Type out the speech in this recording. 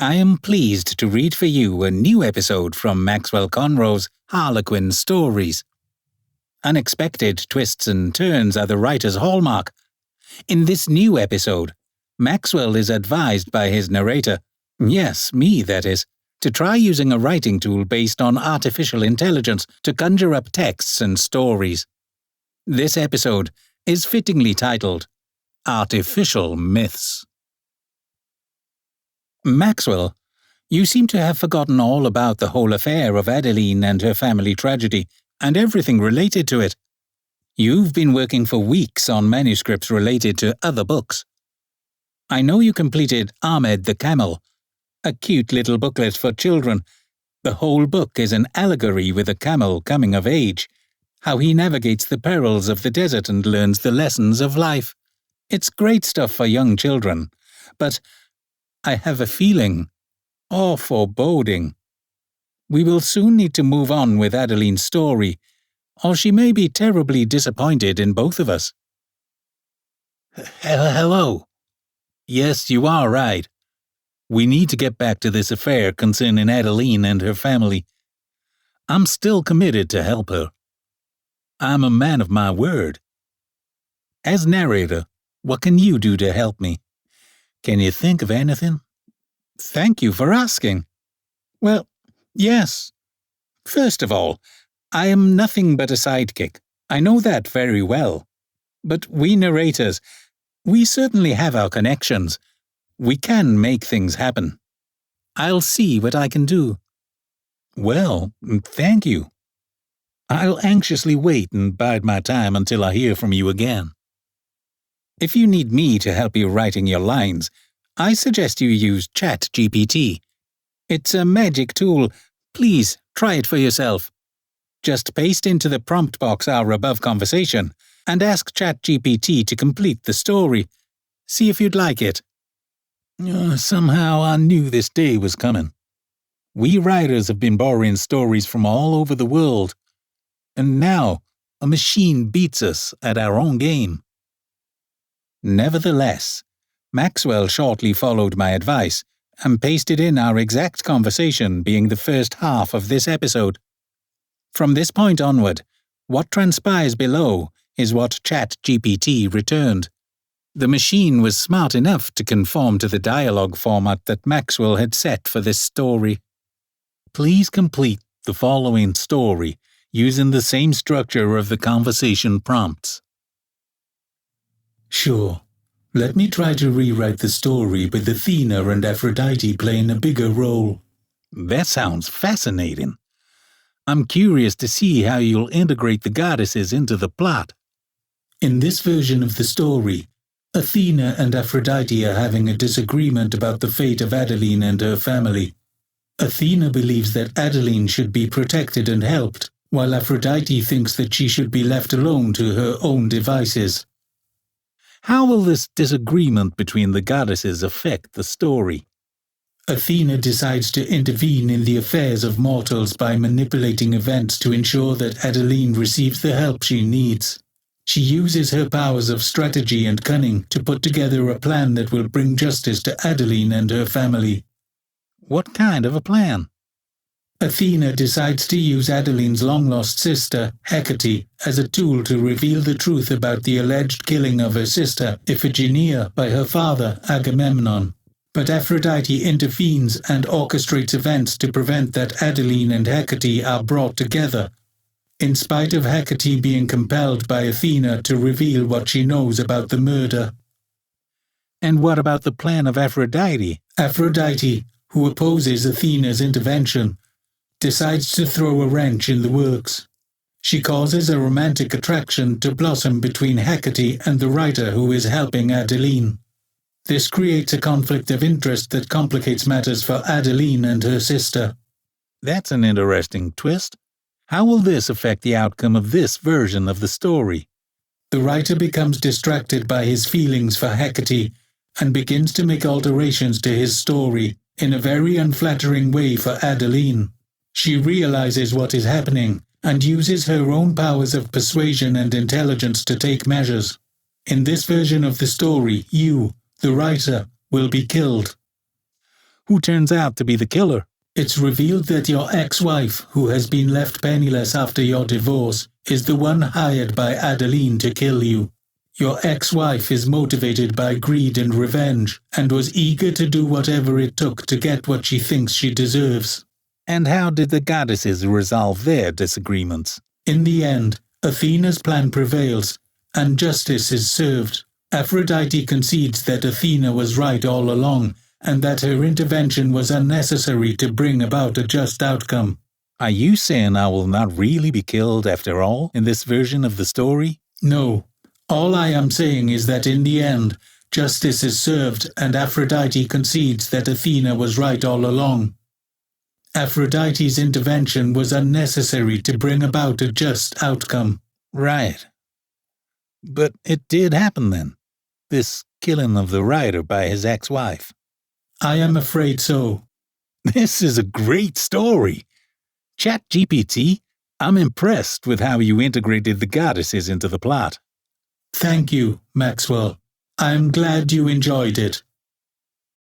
I am pleased to read for you a new episode from Maxwell Conroe's Harlequin stories. Unexpected twists and turns are the writer's hallmark. In this new episode, Maxwell is advised by his narrator, yes, me that is, to try using a writing tool based on artificial intelligence to conjure up texts and stories. This episode is fittingly titled Artificial Myths. Maxwell, you seem to have forgotten all about the whole affair of Adeline and her family tragedy, and everything related to it. You've been working for weeks on manuscripts related to other books. I know you completed Ahmed the Camel, a cute little booklet for children. The whole book is an allegory with a camel coming of age, how he navigates the perils of the desert and learns the lessons of life. It's great stuff for young children, but I have a feeling, or foreboding. We will soon need to move on with Adeline's story, or she may be terribly disappointed in both of us. Hello. Yes, you are right. We need to get back to this affair concerning Adeline and her family. I'm still committed to help her. I'm a man of my word. As narrator, what can you do to help me? Can you think of anything? Thank you for asking. Well, yes. First of all, I am nothing but a sidekick. I know that very well. But we narrators, we certainly have our connections. We can make things happen. I'll see what I can do. Well, thank you. I'll anxiously wait and bide my time until I hear from you again. If you need me to help you writing your lines, I suggest you use ChatGPT. It's a magic tool. Please, try it for yourself. Just paste into the prompt box our above conversation and ask ChatGPT to complete the story. See if you'd like it. Somehow I knew this day was coming. We writers have been borrowing stories from all over the world, and now a machine beats us at our own game. Nevertheless, Maxwell shortly followed my advice and pasted in our exact conversation being the first half of this episode. From this point onward, what transpires below is what ChatGPT returned. The machine was smart enough to conform to the dialogue format that Maxwell had set for this story. Please complete the following story using the same structure of the conversation prompts. Sure. Let me try to rewrite the story with Athena and Aphrodite playing a bigger role. That sounds fascinating. I'm curious to see how you'll integrate the goddesses into the plot. In this version of the story, Athena and Aphrodite are having a disagreement about the fate of Adeline and her family. Athena believes that Adeline should be protected and helped, while Aphrodite thinks that she should be left alone to her own devices. How will this disagreement between the goddesses affect the story? Athena decides to intervene in the affairs of mortals by manipulating events to ensure that Adeline receives the help she needs. She uses her powers of strategy and cunning to put together a plan that will bring justice to Adeline and her family. What kind of a plan? Athena decides to use Adeline's long-lost sister, Hecate, as a tool to reveal the truth about the alleged killing of her sister, Iphigenia, by her father, Agamemnon. But Aphrodite intervenes and orchestrates events to prevent that Adeline and Hecate are brought together, in spite of Hecate being compelled by Athena to reveal what she knows about the murder. And what about the plan of Aphrodite? Aphrodite, who opposes Athena's intervention, decides to throw a wrench in the works. She causes a romantic attraction to blossom between Hecate and the writer who is helping Adeline. This creates a conflict of interest that complicates matters for Adeline and her sister. That's an interesting twist. How will this affect the outcome of this version of the story? The writer becomes distracted by his feelings for Hecate and begins to make alterations to his story in a very unflattering way for Adeline. She realizes what is happening and uses her own powers of persuasion and intelligence to take measures. In this version of the story, you, the writer, will be killed. Who turns out to be the killer? It's revealed that your ex-wife, who has been left penniless after your divorce, is the one hired by Adeline to kill you. Your ex-wife is motivated by greed and revenge, and was eager to do whatever it took to get what she thinks she deserves. And how did the goddesses resolve their disagreements? In the end, Athena's plan prevails, and justice is served. Aphrodite concedes that Athena was right all along, and that her intervention was unnecessary to bring about a just outcome. Are you saying I will not really be killed after all in this version of the story? No. All I am saying is that in the end, justice is served and Aphrodite concedes that Athena was right all along. Aphrodite's intervention was unnecessary to bring about a just outcome. Right. But it did happen then, this killing of the writer by his ex-wife. I am afraid so. This is a great story. ChatGPT, I'm impressed with how you integrated the goddesses into the plot. Thank you, Maxwell. I'm glad you enjoyed it.